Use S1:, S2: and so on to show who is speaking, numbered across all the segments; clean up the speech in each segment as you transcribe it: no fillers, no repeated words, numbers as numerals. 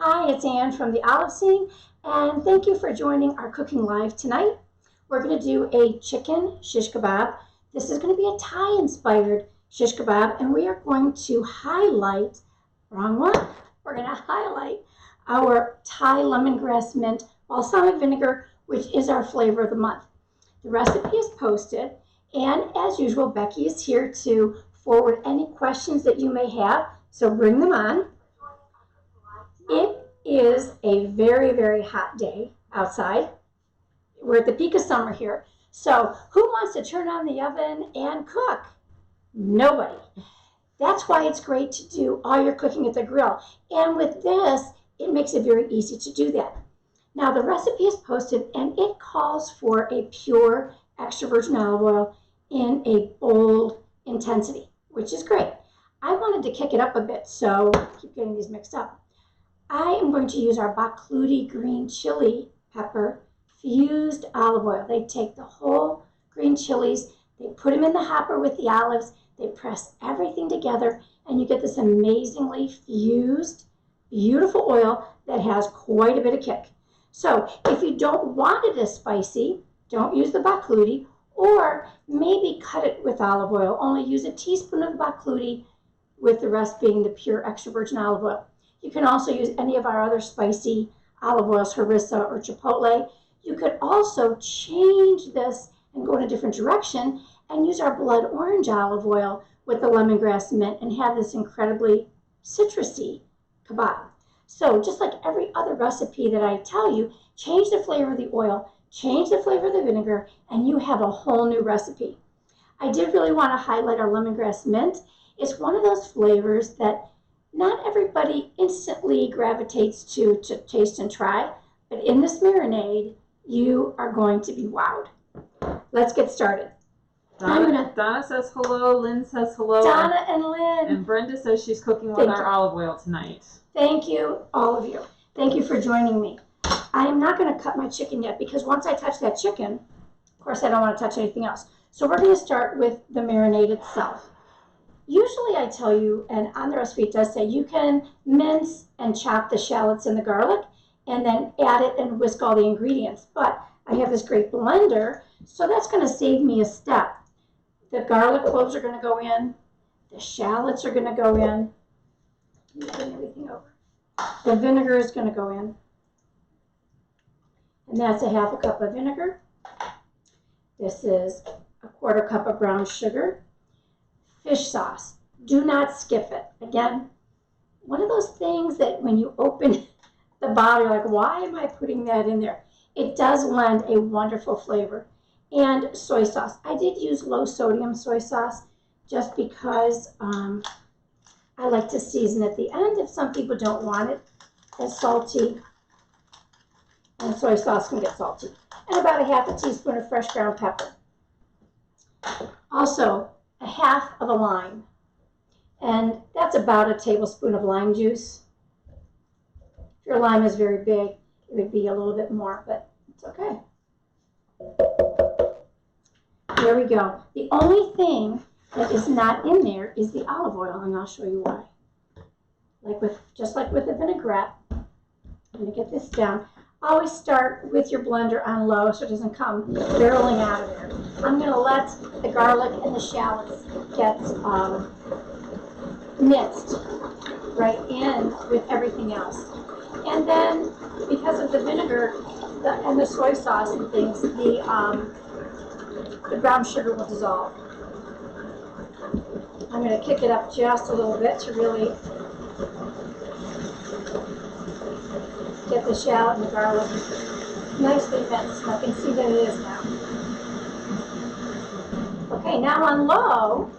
S1: Hi, it's Ann from the Olive Scene, and thank you for joining our cooking live tonight. We're going to do a chicken shish kebab. This is going to be a Thai-inspired shish kebab, and we are going to highlight, wrong one, we're going to highlight our Thai lemongrass mint balsamic vinegar, which is our flavor of the month. The recipe is posted, and as usual, Becky is here to forward any questions that you may have, so bring them on. It is a very, very hot day outside. We're at the peak of summer here. So who wants to turn on the oven and cook? Nobody. That's why it's great to do all your cooking at the grill. And with this, it makes it very easy to do that. Now the recipe is posted and it calls for a pure extra virgin olive oil in a bold intensity, which is great. I wanted to kick it up a bit, so keep getting these mixed up. I am going to use our Bakludi green chili pepper fused olive oil. They take the whole green chilies, they put them in the hopper with the olives, they press everything together, and you get this amazingly fused, beautiful oil that has quite a bit of kick. So if you don't want it as spicy, don't use the Bakludi, or maybe cut it with olive oil. Only use a teaspoon of Bakludi, with the rest being the pure extra virgin olive oil. You can also use any of our other spicy olive oils, harissa or chipotle. You could also change this and go in a different direction and use our blood orange olive oil with the lemongrass mint and have this incredibly citrusy kebab. So just like every other recipe that I tell you, change the flavor of the oil, change the flavor of the vinegar, and you have a whole new recipe. I did really want to highlight our lemongrass mint. It's one of those flavors that not everybody instantly gravitates to taste and try, but in this marinade, you are going to be wowed. Let's get started.
S2: Donna says hello, Lynn says hello.
S1: Donna and Lynn.
S2: And Brenda says she's cooking with our olive oil tonight.
S1: Thank you, all of you. Thank you for joining me. I am not going to cut my chicken yet because once I touch that chicken, of course I don't want to touch anything else. So we're going to start with the marinade itself. Usually I tell you, and on the recipe it does say, you can mince and chop the shallots and the garlic and then add it and whisk all the ingredients. But I have this great blender, so that's going to save me a step. The garlic cloves are going to go in. The shallots are going to go in. Let me bring everything over. The vinegar is going to go in. And that's a half a cup of vinegar. This is a 1/4 cup of brown sugar. Fish sauce. Do not skip it. Again, one of those things that when you open the bottle, you're like, why am I putting that in there? It does lend a wonderful flavor. And soy sauce. I did use low sodium soy sauce just because I like to season at the end if some people don't want it as salty. And soy sauce can get salty. And about a half a teaspoon of fresh ground pepper. Also, a half of a lime, and that's about a tablespoon of lime juice. If your lime is very big, it would be a little bit more, but it's okay. There we go. The only thing that is not in there is the olive oil, and I'll show you why. Just like with the vinaigrette, I'm going to get this down. Always start with your blender on low so it doesn't come barreling out of there. I'm going to let the garlic and the shallots get minced right in with everything else. And then, because of the vinegar and the soy sauce and things, the brown sugar will dissolve. I'm going to kick it up just a little bit to really get the shallot and the garlic nicely minced. I can see that it is now. Okay, now on low,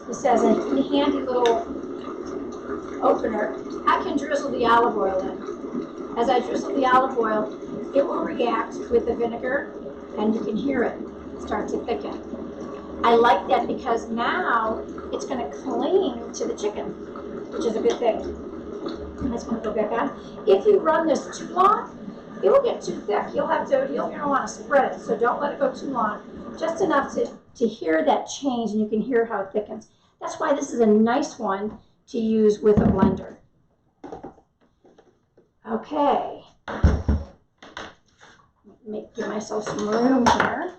S1: this has a handy little opener. I can drizzle the olive oil in. As I drizzle the olive oil, it will react with the vinegar, and you can hear it start to thicken. I like that because now it's going to cling to the chicken, which is a good thing. That's going to go back on. If you run this too long, it will get too thick. You're going to want to spread it, so don't let it go too long. Just enough to hear that change, and you can hear how it thickens. That's why this is a nice one to use with a blender. Okay. Give myself some room here.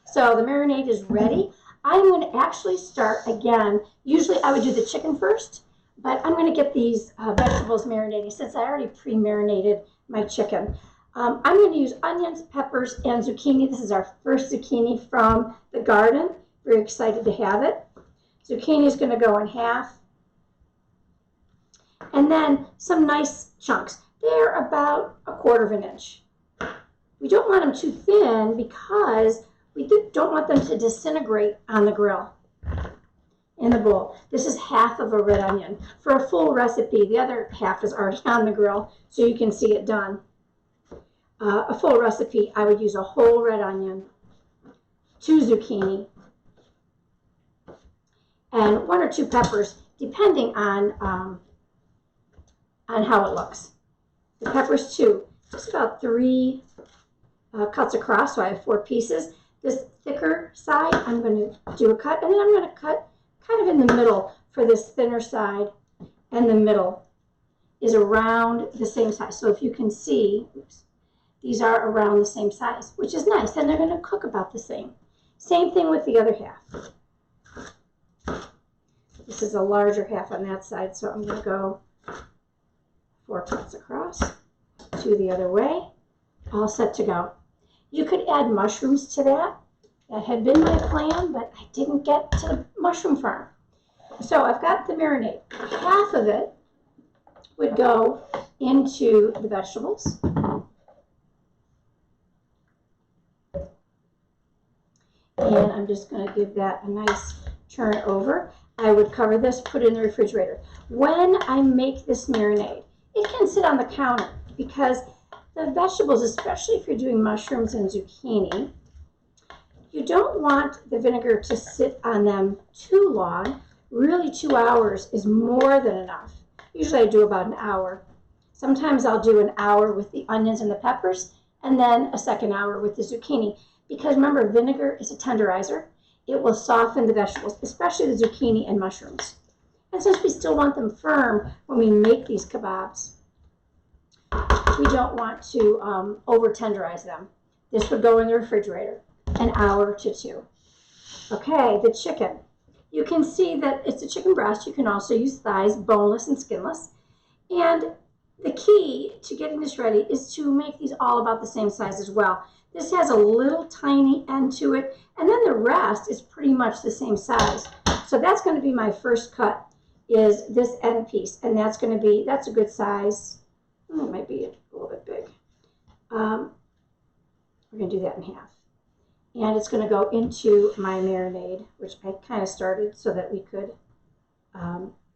S1: So the marinade is ready. I'm going to actually start again. Usually I would do the chicken first, but I'm going to get these vegetables marinating since I already pre-marinated my chicken. I'm going to use onions, peppers, and zucchini. This is our first zucchini from the garden. Very excited to have it. Zucchini is going to go in half. And then some nice chunks. They're about 1/4 of an inch. We don't want them too thin because we don't want them to disintegrate on the grill in the bowl. This is half of a red onion. For a full recipe, the other half is already on the grill, so you can see it done. A full recipe, I would use a whole red onion, 2 zucchini, and 1 or 2 peppers, depending on how it looks. The peppers too, just about 3 cuts across, so I have 4 pieces. This thicker side, I'm going to do a cut, and then I'm going to cut kind of in the middle for this thinner side, and the middle is around the same size. So if you can see, oops, these are around the same size, which is nice, and they're going to cook about the same. Same thing with the other half. This is a larger half on that side, so I'm going to go 4 cuts across, 2 the other way, all set to go. You could add mushrooms to that. That had been my plan, but I didn't get to the mushroom farm. So I've got the marinade. Half of it would go into the vegetables. And I'm just going to give that a nice turn over. I would cover this, put it in the refrigerator. When I make this marinade, it can sit on the counter because the vegetables, especially if you're doing mushrooms and zucchini, you don't want the vinegar to sit on them too long. Really, 2 hours is more than enough. Usually I do about an hour. Sometimes I'll do an hour with the onions and the peppers, and then a second hour with the zucchini. Because remember, vinegar is a tenderizer. It will soften the vegetables, especially the zucchini and mushrooms. And since we still want them firm when we make these kebabs, we don't want to over tenderize them. This would go in the refrigerator, an hour to 2. Okay, the chicken. You can see that it's a chicken breast. You can also use thighs, boneless and skinless. And the key to getting this ready is to make these all about the same size as well. This has a little tiny end to it, and then the rest is pretty much the same size. So that's going to be my first cut, is this end piece, and that's a good size. It might be a little bit big. We're going to do that in half. And it's going to go into my marinade, which I kind of started so that we could,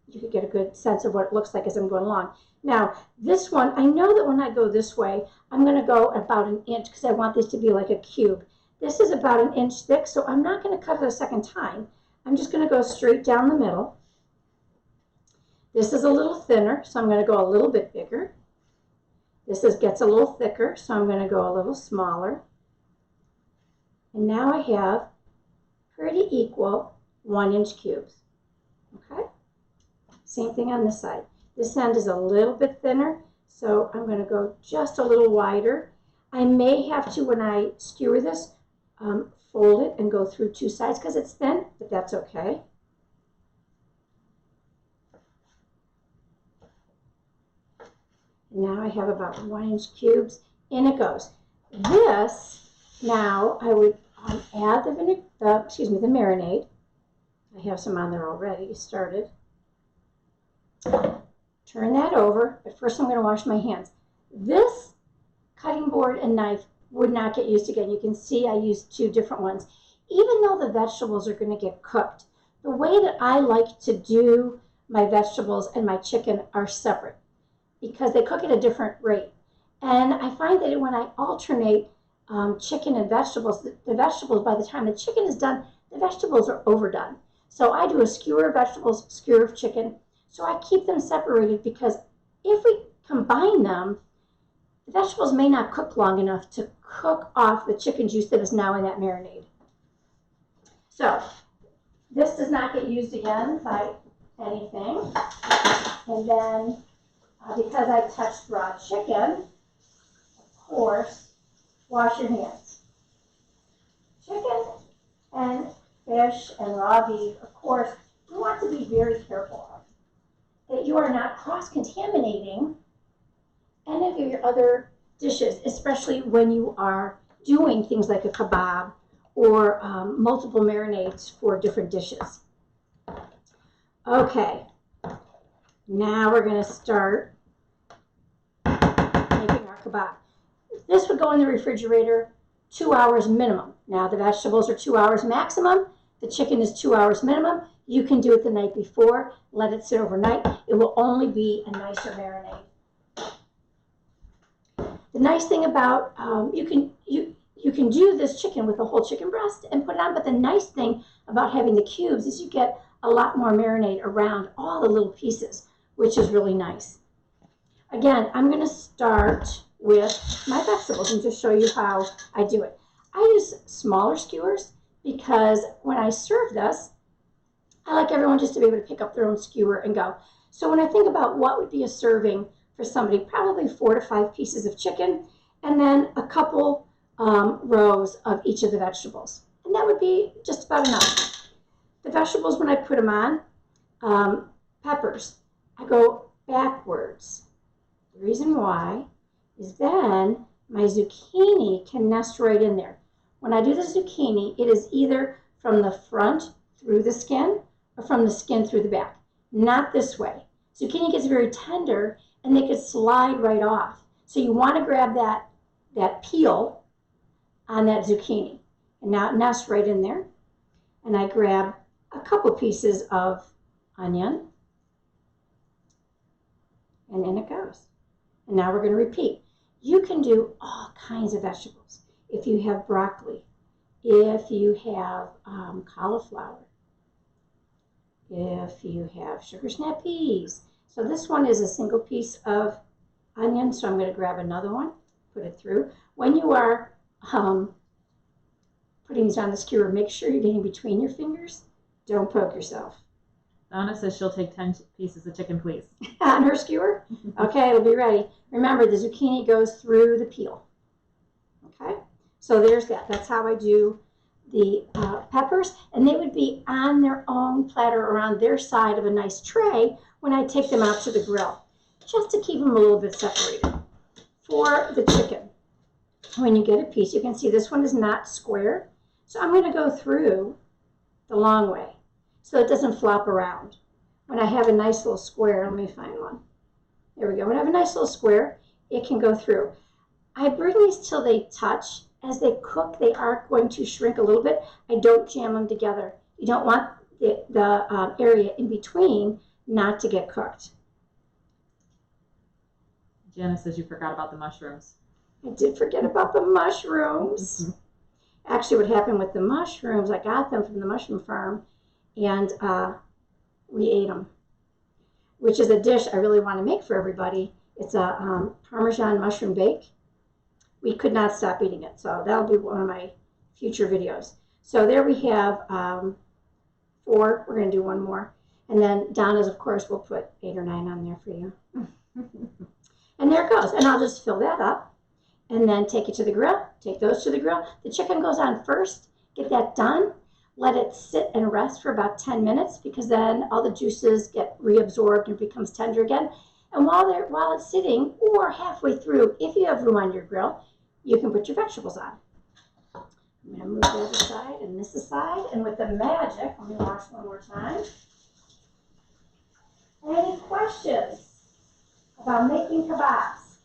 S1: you could get a good sense of what it looks like as I'm going along. Now, this one, I know that when I go this way, I'm going to go about 1 inch because I want this to be like a cube. This is about 1 inch thick, so I'm not going to cut it a second time. I'm just going to go straight down the middle. This is a little thinner, so I'm going to go a little bit bigger. This gets a little thicker, so I'm going to go a little smaller. And now I have pretty equal 1 inch cubes. Okay? Same thing on this side. This end is a little bit thinner, so I'm going to go just a little wider. I may have to, when I skewer this, fold it and go through 2 sides because it's thin, but that's okay. Now I have about 1 inch cubes. In it goes. This, now I would add the marinade. I have some on there already started. Turn that over, but first I'm going to wash my hands. This cutting board and knife would not get used again. You can see I used 2 different ones. Even though the vegetables are going to get cooked, the way that I like to do my vegetables and my chicken are separate because they cook at a different rate. And I find that when I alternate chicken and vegetables, the vegetables, by the time the chicken is done, the vegetables are overdone. So I do a skewer of vegetables, skewer of chicken. So I keep them separated because if we combine them, the vegetables may not cook long enough to cook off the chicken juice that is now in that marinade. So this does not get used again by anything. And then because I touched raw chicken, of course, wash your hands. Chicken and fish and raw beef, of course, you want to be very careful of that you are not cross-contaminating any of your other dishes, especially when you are doing things like a kebab or multiple marinades for different dishes. Okay, now we're going to start making our kebab. This would go in the refrigerator 2 hours minimum. Now the vegetables are 2 hours maximum. The chicken is 2 hours minimum. You can do it the night before. Let it sit overnight. It will only be a nicer marinade. The nice thing about you can do this chicken with a whole chicken breast and put it on. But the nice thing about having the cubes is you get a lot more marinade around all the little pieces, which is really nice. Again, I'm going to start with my vegetables and just show you how I do it. I use smaller skewers because when I serve this, I like everyone just to be able to pick up their own skewer and go. So when I think about what would be a serving for somebody, probably 4 to 5 pieces of chicken and then a couple rows of each of the vegetables. And that would be just about enough. The vegetables, when I put them on, peppers, I go backwards. The reason why is then my zucchini can nest right in there. When I do the zucchini, it is either from the front through the skin or from the skin through the back. Not this way. Zucchini gets very tender and they could slide right off. So you want to grab that peel on that zucchini. And now it nests right in there. And I grab a couple pieces of onion. And in it goes. And now we're going to repeat. You can do all kinds of vegetables. If you have broccoli, if you have cauliflower, if you have sugar snap peas. So this one is a single piece of onion, so I'm going to grab another one, put it through. When you are putting these on the skewer, make sure you're getting between your fingers. Don't poke yourself.
S2: Donna says she'll take 10 pieces of chicken, please.
S1: On her skewer? Okay, it'll be ready. Remember, the zucchini goes through the peel. Okay, so there's that. That's how I do the peppers. And they would be on their own platter or on their side of a nice tray when I take them out to the grill, just to keep them a little bit separated. For the chicken, when you get a piece, you can see this one is not square. So I'm going to go through the long way so it doesn't flop around. When I have a nice little square, let me find one. There we go. When I have a nice little square, it can go through. I bring these till they touch. As they cook, they are going to shrink a little bit. I don't jam them together. You don't want the area in between not to get cooked.
S2: Janice says you forgot about the mushrooms.
S1: I did forget about the mushrooms. Actually, what happened with the mushrooms, I got them from the mushroom farm, and we ate them, which is a dish I really want to make for everybody. It's a Parmesan mushroom bake. We could not stop eating it, so that'll be one of my future videos. So there we have 4. We're going to do one more. And then Donna's, of course, we'll put 8 or 9 on there for you. And there it goes. And I'll just fill that up and then take it to the grill. Take those to the grill. The chicken goes on first. Get that done. Let it sit and rest for about 10 minutes because then all the juices get reabsorbed and becomes tender again. And while it's sitting or halfway through, if you have room on your grill, you can put your vegetables on. I'm going to move the other side and this aside. And with the magic, let me wash one more time. Any questions about making kebabs?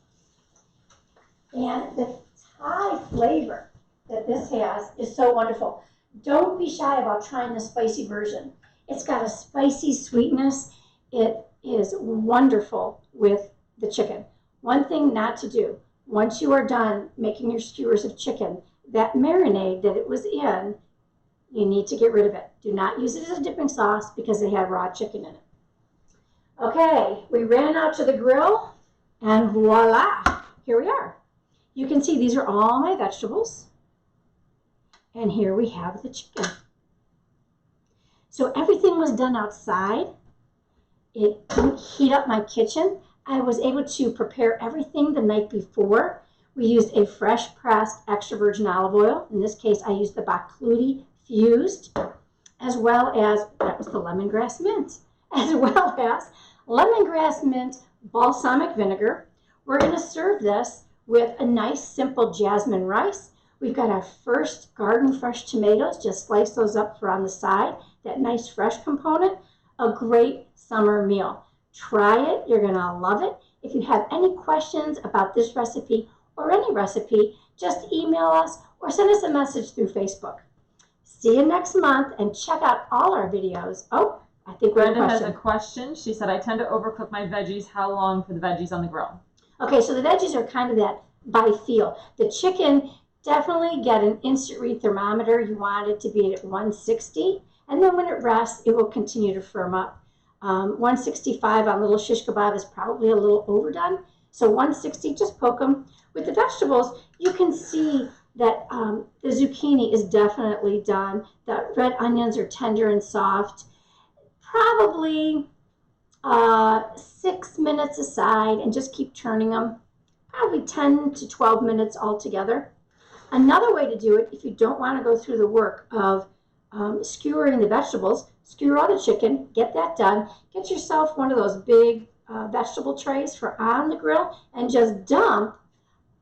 S1: And the Thai flavor that this has is so wonderful. Don't be shy about trying the spicy version. It's got a spicy sweetness. It is wonderful with the chicken. One thing not to do, once you are done making your skewers of chicken, that marinade that it was in, you need to get rid of it. Do not use it as a dipping sauce because it had raw chicken in it. Okay, we ran out to the grill and voila, here we are. You can see these are all my vegetables. And here we have the chicken. So everything was done outside. It didn't heat up my kitchen. I was able to prepare everything the night before. We used a fresh pressed extra virgin olive oil. In this case, I used the Bacluti Fused, as well as, that was the lemongrass mint, as well as lemongrass mint balsamic vinegar. We're going to serve this with a nice simple jasmine rice. We've got our first garden fresh tomatoes. Just slice those up for on the side. That nice fresh component. A great summer meal. Try it. You're going to love it. If you have any questions about this recipe or any recipe, just email us or send us a message through Facebook. See you next month and check out all our videos. Oh, I think we have a
S2: Brenda
S1: question.
S2: has a question. She said, I tend to overcook my veggies. How long for the veggies on the grill?
S1: Okay, so the veggies are kind of that by feel. The chicken, definitely get an instant read thermometer. You want it to be at 160, and then when it rests, it will continue to firm up. 165 on little shish kebab is probably a little overdone, so 160, just poke them. With the vegetables, you can see that the zucchini is definitely done. The red onions are tender and soft. Probably 6 minutes aside and just keep turning them. Probably 10 to 12 minutes altogether. Another way to do it, if you don't want to go through the work of skewering the vegetables, skewer all the chicken, get that done. Get yourself one of those big vegetable trays for on the grill and just dump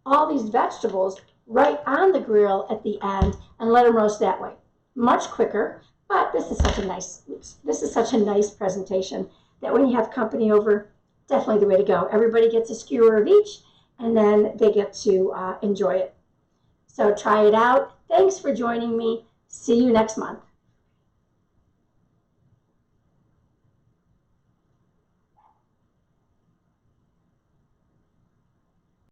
S1: all these vegetables right on the grill at the end and let them roast that way. Much quicker, but this is such a nice presentation that when you have company over, definitely the way to go. Everybody gets a skewer of each, and then they get to enjoy it. So try it out. Thanks for joining me. See you next month.